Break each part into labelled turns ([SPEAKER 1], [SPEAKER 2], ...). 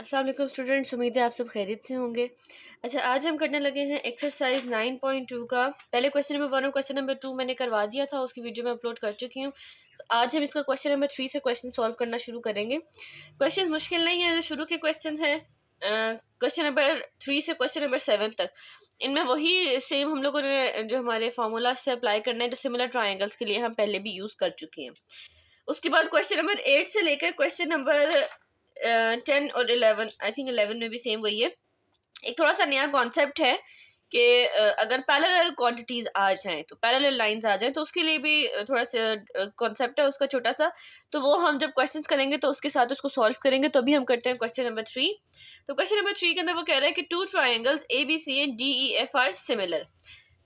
[SPEAKER 1] अस्सलाम वालेकुम स्टूडेंट्स, उम्मीद है आप सब खैरियत से होंगे। अच्छा, आज हम करने लगे हैं एक्सरसाइज 9.2 का। पहले क्वेश्चन नंबर 1 और क्वेश्चन नंबर 2 मैंने करवा दिया था, उसकी वीडियो मैं अपलोड कर चुकी हूँ। तो आज हम इसका क्वेश्चन नंबर 3 से क्वेश्चन सॉल्व करना शुरू करेंगे। क्वेश्चन मुश्किल नहीं है, जो शुरू के क्वेश्चन हैं क्वेश्चन नंबर 3 से क्वेश्चन नंबर 7 तक, इनमें वही सेम हम लोगों ने जो हमारे फार्मूला से अप्लाई करना है, जो सिमिलर ट्राइंगल्स के लिए हम पहले भी यूज़ कर चुके हैं। उसके बाद क्वेश्चन नंबर 8 से लेकर क्वेश्चन नंबर 10 और 11, आई थिंक 11 में भी सेम वही है। एक थोड़ा सा नया कॉन्सेप्ट है कि अगर पैरेलल क्वांटिटीज आ जाएं, तो पैरेलल लाइंस आ जाएं, तो उसके लिए भी थोड़ा सा कॉन्सेप्ट है उसका छोटा सा। तो वो हम जब क्वेश्चंस करेंगे तो उसके साथ उसको सॉल्व करेंगे। तो अभी हम करते हैं क्वेश्चन नंबर 3। तो क्वेश्चन नंबर 3 के अंदर वो कह रहा है कि two triangles ABC and DEF are similar.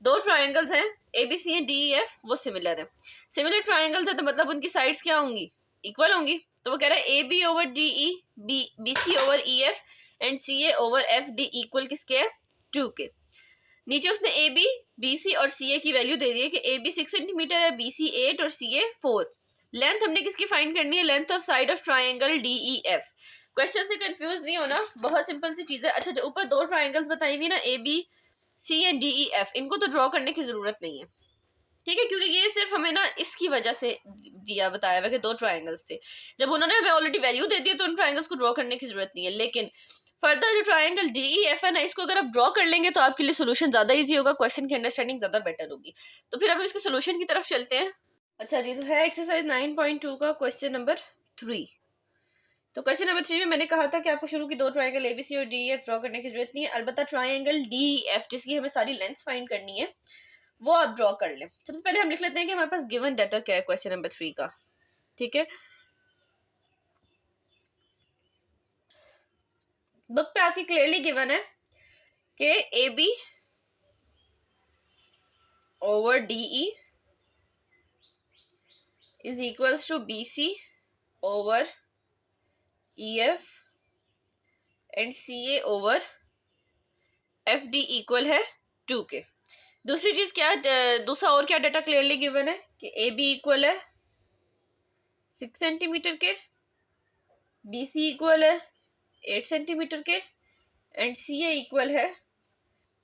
[SPEAKER 1] दो ट्राइंगल्स हैं ABC एंड DEF, वो सिमिलर है। सिमिलर ट्राइंगल्स है तो मतलब उनकी साइड्स क्या होंगी? इक्वल होंगी। तो वो कह रहा है AB over DE, BC over EF and CA over FD equal किसके है? 2 के। नीचे उसने AB, BC और CA की वैल्यू दे दी है कि AB 6 सेंटीमीटर है, BC 8 और CA 4। लेंथ हमने किसकी फाइंड करनी है? Length of side of triangle DEF। Question से कंफ्यूज नहीं होना, बहुत सिंपल सी चीज है। अच्छा, जो ऊपर दो ट्राइंगल्स बताई हुई ना ABC एंड DEF, इनको तो ड्रॉ करने की जरूरत नहीं है, ठीक है, क्योंकि ये सिर्फ हमें ना इसकी वजह से दिया बताया हुआ कि दो ट्राइंगल्स थे। जब उन्होंने हमें ऑलरेडी वैल्यू दे दी तो उन ट्राइंगल्स को ड्रॉ करने की जरूरत नहीं है। लेकिन फर्दर जो ट्राइंगल DEF है ना, इसको अगर आप ड्रॉ कर लेंगे तो आपके लिए सोल्यूशन ज्यादा इजी होगा, क्वेश्चन की अंडरस्टैंडिंग ज्यादा बेटर होगी। तो फिर हम इसके सोल्यूशन की तरफ चलते हैं। अच्छा जी, तो है एक्सरसाइज 9.2 का क्वेश्चन नंबर 3। तो क्वेश्चन नंबर 3 में मैंने कहा था कि आपको शुरू की दो ट्राइंगल ABC और DEF ड्रॉ करने की जरूरत नहीं है। अलबत्ता ट्राइंगल DEF, जिसकी हमें सारी लेंथ्स फाइंड करनी है, वो आप ड्रॉ कर लें। सबसे पहले हम लिख लेते हैं कि हमारे पास गिवन डाटा क्या है क्वेश्चन नंबर 3 का, ठीक है। बुक पे आपकी क्लियरली गिवन है कि AB over DE is equals to BC over EF and CA over FD equal है 2 के। दूसरी चीज क्या, दूसरा और क्या डाटा क्लियरली गिवन है कि AB इक्वल है 6 सेंटीमीटर के, BC इक्वल है 8 सेंटीमीटर के एंड CA इक्वल है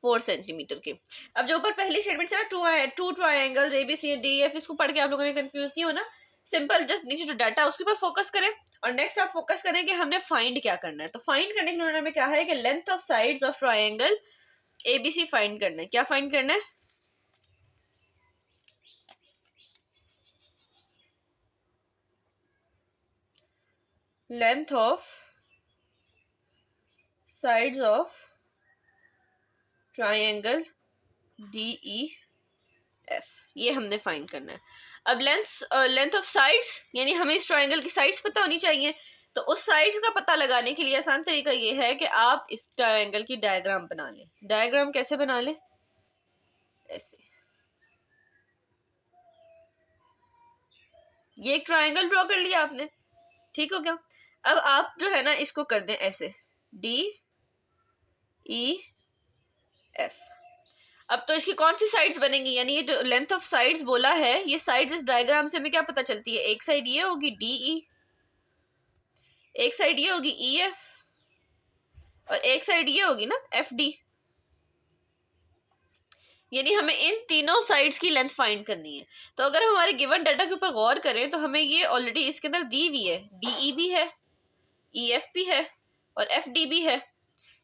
[SPEAKER 1] 4 सेंटीमीटर के। अब जो ऊपर पहली स्टेटमेंट है ना, to triangles ABC and DEF, इसको पढ़ के आप लोगों ने कंफ्यूज नहीं होना। सिंपल जस्ट नीचे जो डाटा उसके ऊपर फोकस करें और नेक्स्ट आप फोकस करें कि हमने फाइंड क्या करना है। तो फाइंड करने के लिए हमें क्या है कि length of sides of triangle ABC find करना है। क्या फाइंड करना है? Length of sides of triangle DEF, ये हमने फाइंड करना है। अब लेंथ ऑफ साइड्स, यानी हमें इस ट्राइंगल की साइड्स पता होनी चाहिए। तो उस साइड्स का पता लगाने के लिए आसान तरीका ये है कि आप इस ट्राइंगल की डायग्राम बना लें। डायग्राम कैसे बना लें? ऐसे। ये एक ट्राइंगल ड्रॉ कर लिया आपने, ठीक हो गया। अब आप जो है ना इसको कर दें ऐसे DEF। अब तो इसकी कौन सी साइड्स बनेंगी, यानी ये जो लेंथ ऑफ साइड्स बोला है, ये साइड्स इस डायग्राम से हमें क्या पता चलती है? एक साइड ये होगी DE, एक साइड ये होगी EF और एक साइड ये होगी ना FD। यानी हमें इन तीनों साइड्स की लेंथ फाइंड करनी है। तो अगर हम हमारे गिवन डाटा के ऊपर गौर करें तो हमें ये ऑलरेडी इसके अंदर दी हुई है, DE भी है, EF भी है और FD भी है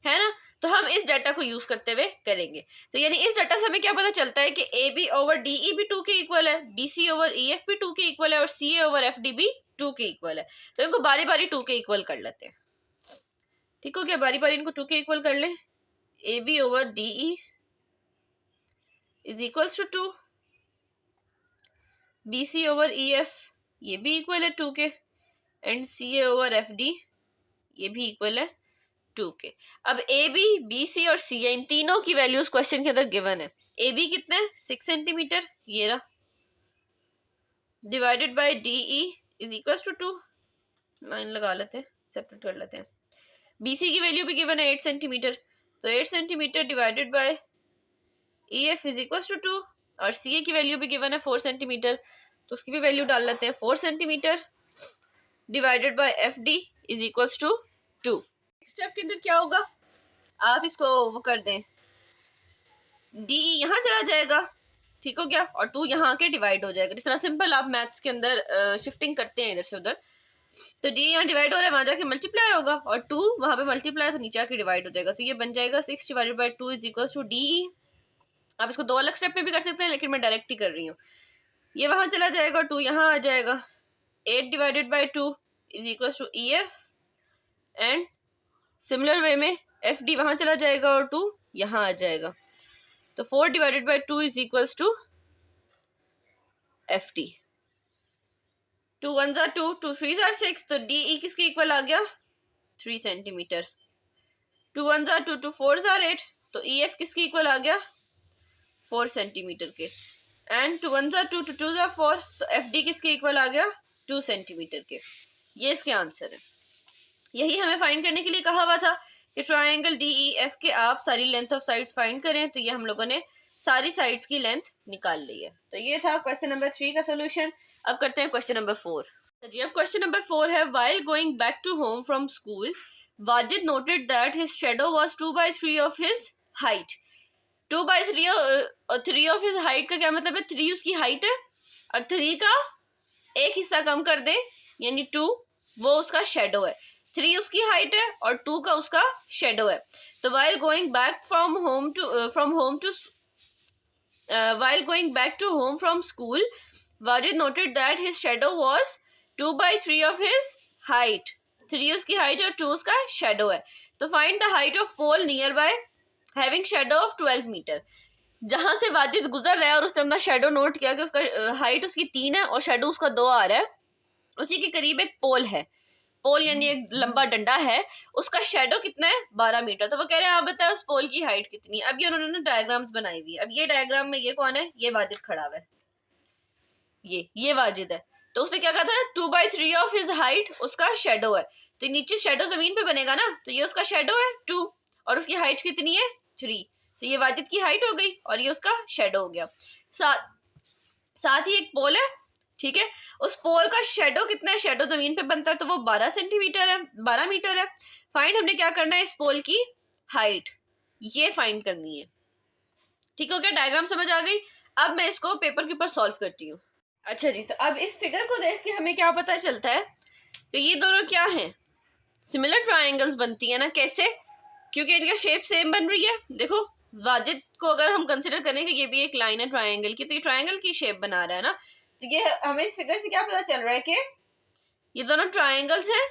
[SPEAKER 1] ना। तो हम इस डाटा को यूज करते हुए करेंगे। तो यानी इस डाटा से हमें क्या पता चलता है कि AB ओवर DE भी 2 के इक्वल है, BC ओवर EF भी 2 के इक्वल है और CA ओवर FD भी 2 के इक्वल है। तो इनको बारी बारी 2 के इक्वल कर लेते हैं, ठीक हो गया। बारी बारी इनको 2 के इक्वल कर लें। AB over DE is equals to 2, BC over EF ये भी इक्वल है 2 के एंड CA ओवर FD ये भी इक्वल है 2 के। अब AB, BC और CA, इन तीनों की वैल्यूज क्वेश्चन के अंदर गिवन है। AB कितने? 6 सेंटीमीटर, ये रहा, divided by DE is equal to 2। Line लगा लेते हैं, सेपरेट कर लेते हैं। BC की वैल्यू भी गिवन है 8 सेंटीमीटर, तो 8 centimetre divided by EF is equal to 2 और CA की वैल्यू भी गिवन है 4 सेंटीमीटर, तो उसकी भी वैल्यू डाल लेते हैं। 4 centimetre divided by FD is equal to 2। Step के अंदर क्या होगा, आप इसको वो कर दें, डी यहाँ चला जाएगा, ठीक हो गया, और 2 यहाँ के डिवाइड हो जाएगा। जिस तरह सिंपल आप मैथ्स के अंदर शिफ्टिंग करते हैं इधर से उधर, तो डी यहाँ डिवाइड हो रहा है, वहां जाके मल्टीप्लाई होगा, और 2 वहां पे मल्टीप्लाई तो नीचे आके डिवाइड हो जाएगा। तो ये बन जाएगा 6 divided by 2 is equal to D. आप इसको 2 अलग स्टेप में भी कर सकते हैं, लेकिन मैं डायरेक्ट ही कर रही हूँ। ये वहां चला जाएगा, 2 यहाँ आ जाएगा, 8 divided by 2 is equal to E F, and similar way में एफ डी वहां चला जाएगा और 2 यहाँ आ जाएगा। तो 4 divided by 2 is equal to F D. 2 1s are 2, 2 3s are 6, तो डी ई किसके इक्वल आ गया, 3 centimetre. 2 1s are 2, 2 4s are 8, तो ई एफ किसके इक्वल आ गया, 4 सेंटीमीटर के। And 2 1s are 2, 2 2s are 4, तो एफ डी किसके इक्वल आ गया, 2 सेंटीमीटर के। ये इसके आंसर है। यही हमें फाइंड करने के लिए कहा हुआ था कि ट्राइंगल डी ई एफ के आप सारी लेंथ ऑफ साइड्स फाइंड करें। तो ये हम लोगों ने सारी साइड्स की लेंथ निकाल ली है। तो ये था क्वेश्चन नंबर 3 का सोल्यूशन। अब करते हैं क्वेश्चन नंबर 4। तो जी अब क्वेश्चन नंबर 4 है, while going back to home from school Wajid noted that his shadow was 2/3 of his height. 2/3 और 3 ऑफ हिज हाइट का क्या मतलब है, 3 उसकी हाइट है और 3 का एक हिस्सा कम कर दे यानी 2, वो उसका शेडो है। 3 उसकी हाइट है और 2 का उसका शेडो है। तो while going back from school, Wajid noted that his shadow was 2/3 of his height. 3 उसकी हाइट और 2 उसका शेडो है। तो find the height of pole nearby having shadow of 12 metre. जहां से वाजिद गुजर रहा है और उसने अपना शेडो नोट किया कि उसका हाइट उसकी 3 है और शेडो उसका 2 आ रहा है, उसी के करीब एक पोल है। पोल यानी एक लंबा डंडा है, उसका शेडो कितना है, 12 मीटर। तो वो कह रहे हैं आप बताओ उस पोल की हाइट कितनी है। अब ये उन्होंने डायग्राम्स बनाई हुई है। अब ये डायग्राम में ये कौन है, ये वाजिद खड़ा हुआ है, ये वाजिद है। तो उसने क्या कहा था, 2/3 ऑफ हिज हाइट उसका शेडो है। तो नीचे शेडो जमीन पे बनेगा ना, तो ये उसका शेडो है 2 और उसकी हाइट कितनी है 3। तो ये वाजिद की हाइट हो गई और ये उसका शेडो हो गया। साथ ही एक पोल है, ठीक है, उस पोल का शेडो कितना है, शेडो जमीन पे बनता है तो वो 12 सेंटीमीटर है, 12 मीटर है। फाइंड हमने क्या करना है, इस पोल की हाइट ये फाइंड करनी है। ठीक हो गया, डायग्राम समझ आ गई। अब मैं इसको पेपर के ऊपर सॉल्व करती हूँ। अच्छा जी, तो अब इस फिगर को देख के हमें क्या पता चलता है कि ये दोनों क्या हैं, सिमिलर ट्राइंगल्स बनती है ना। कैसे, क्योंकि इनका शेप सेम बन रही है। देखो वाजिद को अगर हम कंसिडर करें कि ये भी एक लाइन है ट्राइंगल की, तो ये ट्राइंगल की शेप बना रहा है ना। तो ये हमें इस फिगर से क्या पता चल रहा है कि ये दोनों ट्राइंगल्स हैं।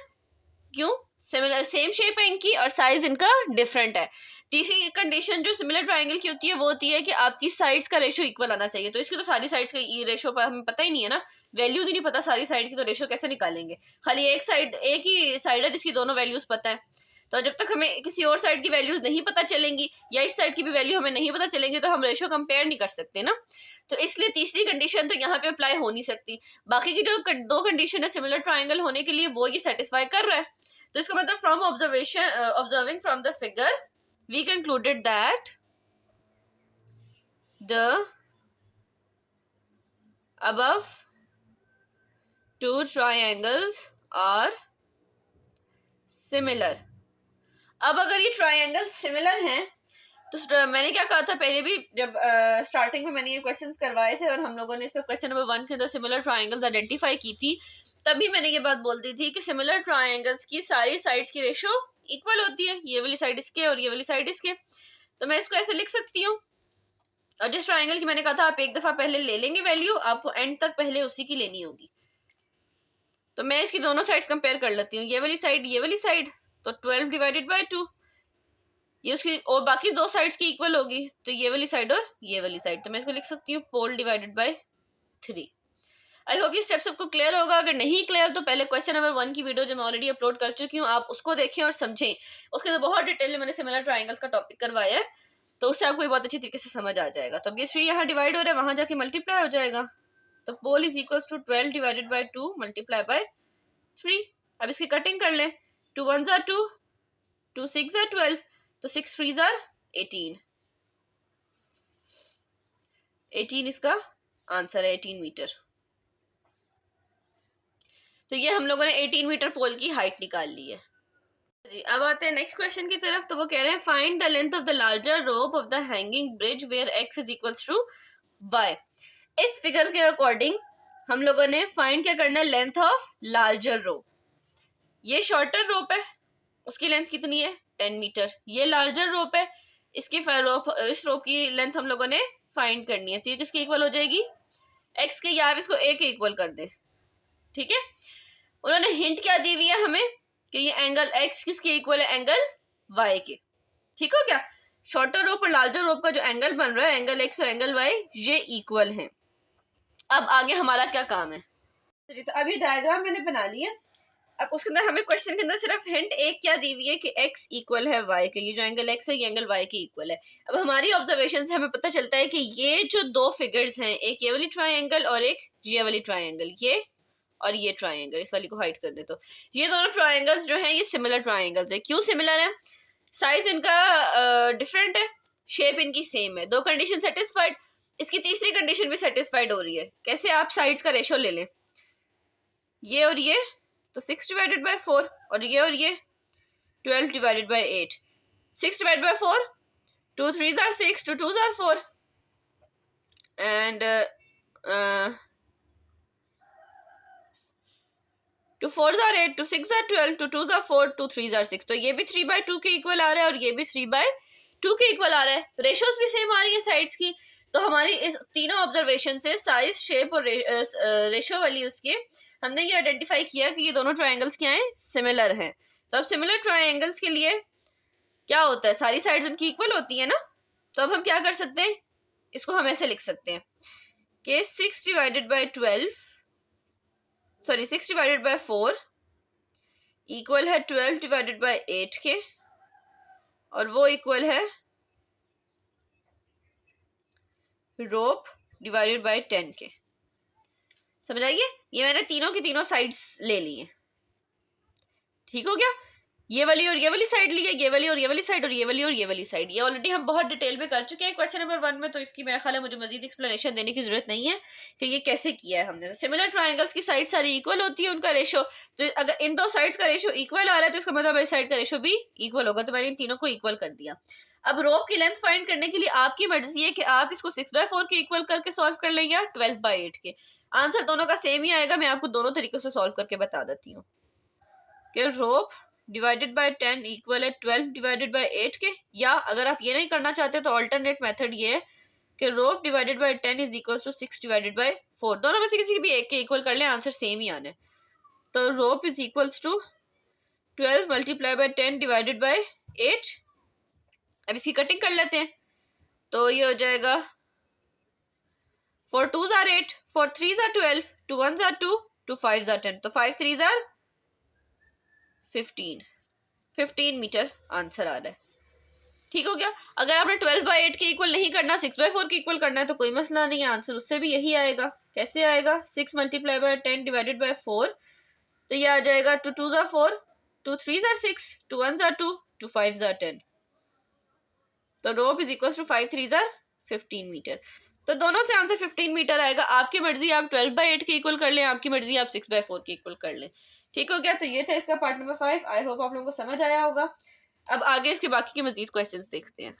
[SPEAKER 1] क्यों, सिमिलर सेम शेप है इनकी और साइज इनका डिफरेंट है। तीसरी कंडीशन जो सिमिलर ट्राइंगल की होती है वो होती है कि आपकी साइड्स का रेशो इक्वल आना चाहिए। तो इसकी तो सारी साइड्स का रेशो पर हमें पता ही नहीं है ना, वैल्यूज ही नहीं पता सारी साइड की, तो रेशो कैसे निकालेंगे। खाली एक ही साइड है जिसकी दोनों वैल्यूज पता है। तो जब तक हमें किसी और साइड की वैल्यूज नहीं पता चलेंगी या इस साइड की भी वैल्यू हमें नहीं पता चलेंगी, तो हम रेशो कंपेयर नहीं कर सकते ना। तो इसलिए तीसरी कंडीशन तो यहाँ पे अप्लाई हो नहीं सकती। बाकी की जो 2 कंडीशन है सिमिलर ट्राइंगल होने के लिए, वो ये सेटिस्फाई कर रहा है। तो इसका मतलब from observing from the figure we concluded that the above 2 triangles are similar। अब अगर ये ट्राइंगल सिमिलर हैं तो मैंने क्या कहा था पहले भी, जब स्टार्टिंग में मैंने ये क्वेश्चंस करवाए थे और हम लोगों ने इसका क्वेश्चन नंबर 1 के अंदर सिमिलर ट्राइंगल्स आइडेंटिफाई की थी, तभी मैंने ये बात बोल दी थी कि सिमिलर ट्राइंगल्स की सारी साइड्स की रेशो इक्वल होती है, ये वाली साइड इसके और ये वाली साइड इसके। तो मैं इसको ऐसे लिख सकती हूँ। और जिस ट्राइंगल की मैंने कहा था आप एक दफा पहले ले लेंगे वैल्यू, आपको एंड तक पहले उसी की लेनी होगी। तो मैं इसकी दोनों साइड्स कंपेयर कर लेती हूँ, ये वाली साइड ये वाली साइड, तो 12 डिवाइडेड बाई 2 ये उसकी, और बाकी 2 साइड्स की इक्वल होगी, तो ये वाली साइड और ये वाली साइड। तो मैं इसको लिख सकती हूँ पोल डिवाइडेड बाय 3। आई होप ये स्टेप सबको क्लियर होगा। अगर नहीं क्लियर तो पहले क्वेश्चन नंबर 1 की वीडियो जो मैं ऑलरेडी अपलोड कर चुकी हूँ, आप उसको देखें और समझें। उसके अंदर बहुत डिटेल में मैंने सिमिलर ट्राइंगल्स का टॉपिक करवाया है, तो उससे आपको बहुत अच्छी तरीके से समझ आ जाएगा। तो अब ये 3 यहाँ डिवाइड हो रहा है, वहां जाके मल्टीप्लाई हो जाएगा। तो pole is equal to 12 divided by 2 multiply by 3। अब इसकी कटिंग कर लें, 2 1s are 2, 2 6s are 12, तो 6 3s are 18। 18 इसका आंसर है, 18 मीटर। तो ये हम लोगों ने 18 मीटर पोल की हाइट निकाल ली है। जी अब आते हैं नेक्स्ट क्वेश्चन की तरफ। तो वो कह रहे हैं find the length of the larger rope of the hanging bridge where x is equals to y। इस फिगर के अकॉर्डिंग हम लोगों ने फाइंड क्या करना है, लेंथ ऑफ लार्जर रोप। ये शॉर्टर रोप है, उसकी लेंथ कितनी है 10 मीटर। ये लार्जर रोप है, इसकी इस रोप की लेंथ हम लोगों ने फाइंड करनी है। तो ये किसके इक्वल हो जाएगी, x के, या आप इसको a के इक्वल कर दे। ठीक है, उन्होंने हिंट क्या दी हुई है हमें कि ये एंगल x किसके इक्वल है, एंगल y के। ठीक हो गया, शॉर्टर रोप और लार्जर रोप का जो एंगल बन रहा है, एंगल x और एंगल y, ये इक्वल है। अब आगे हमारा क्या काम है, तो अभी डायग्राम मैंने बना लिया। अब उसके अंदर हमें क्वेश्चन के अंदर सिर्फ हिंट एक क्या दी हुई है कि x इक्वल है y के, ये जो एंगल x है ये एंगल y के इक्वल है। अब हमारी ऑब्जर्वेशन से हमें पता चलता है कि ये जो दो फिगर्स हैं, एक ये वाली ट्राइंगल और एक ये वाली ट्राइंगल, ये और ये ट्राइंगल, इस वाली को हाइड कर दे, तो ये दोनों ट्राइंगल्स जो हैं ये सिमिलर ट्राइंगल्स है। क्यों सिमिलर है, साइज इनका डिफरेंट है, शेप इनकी सेम है। दो कंडीशन सेटिस्फाइड, इसकी तीसरी कंडीशन भी सेटिस्फाइड हो रही है। कैसे, आप साइड्स का रेशो ले लें, ये और ये, तो 6 डिवाइडेड बाय 4, और ये 12 divided by 8। 6 divided by 4, 2 3s are 6, 2 2s are 4, and 2 4s are 8, 2 6s are 12, 2 2s are 4, 2 3s are 6। तो ये भी 3/2 के इक्वल आ रहा है और ये भी 3/2 के इक्वल आ रहा है। रेशोज भी सेम आ रही है साइड्स की। तो हमारी इस तीनों ऑब्जर्वेशन से साइज, शेप और रेशो वाली उसके हमने ये आइडेंटिफाई किया कि ये दोनों ट्राइंगल्स क्या हैं, सिमिलर हैं। तो अब सिमिलर ट्राइंगल्स के लिए क्या होता है, सारी साइड्स उनकी इक्वल होती है ना। तो अब हम क्या कर सकते हैं, इसको हम ऐसे लिख सकते हैं कि 6 डिवाइडेड बाय 4 इक्वल है 12 डिवाइडेड बाय 8 के, और वो इक्वल है रोप डिवाइडेड बाय 10 के। समझ आइए, ये मैंने तीनों की तीनों साइड्स ले ली हैं। ठीक हो गया, ये वाली और ये वाली साइड ली है, ये वाली और ये वाली साइड, और ये वाली और ये वाली साइड। ये ऑलरेडी हम बहुत डिटेल में कर चुके हैं क्वेश्चन नंबर 1 में, तो इसकी मेरा ख्याल है मुझे मजीद एक्सप्लेनेशन देने की जरूरत नहीं है कि ये कैसे किया है हमने। सिमिलर ट्राइंगल्स की साइड सारी इक्वल होती है, उनका रेशो, तो अगर इन दो साइड्स का रेशो इक्वल आ रहा है तो इसका मतलब इस साइड का रेशो भी इक्वल होगा। तो मैंने इन तीनों को इक्वल कर दिया। अब रोप की लेंथ फाइंड करने के लिए आपकी मर्जी है कि आप इसको 6/4 के इक्वल करके सॉल्व कर लें या 12/8 के। आंसर दोनों का सेम ही आएगा। मैं आपको दोनों तरीकों से सॉल्व करके बता देती हूँ कि रोप डिवाइडेड बाय 10 इक्वल है 12 डिवाइडेड बाय 8 के, या अगर आप ये नहीं करना चाहते तो अल्टरनेट मेथड ये है कि rope divided by 10 is equal to 6 divided by 4। दोनों में से किसी भी एक के इक्वल कर लें, आंसर सेम ही आने। तो rope is equals to 12 multiply by 10 divided by 8। अब इसकी कटिंग कर लेते हैं, तो ये हो जाएगा 4 2s are 8, 4 3s are 12, 2 1s are 2, 2 5s are 10, तो 5 3s are 15 मीटर आंसर आ रहा है। ठीक हो गया, अगर आपने 12/8 के इक्वल नहीं करना, 6/4 के इक्वल करना है तो कोई मसला नहीं है, आंसर उससे भी यही आएगा। कैसे आएगा, 6 मल्टीप्लाई बाय 10 डिवाइडेड बाय 4, तो ये आ जाएगा 2 2s are 4, 2 3s are 6, 2 1s are 2, 2 5s are 10, तो rope is equal to 5 3s are 15 metre. तो दोनों से आंसर 15 मीटर आएगा। आपकी मर्जी आप 12/8 के इक्वल कर लें, आपकी मर्जी आप 6/4 के इक्वल कर लें। ठीक हो गया, तो ये था इसका पार्ट नंबर 5। आई होप आप लोगों को समझ आया होगा। अब आगे इसके बाकी के मजीद क्वेश्चंस देखते हैं।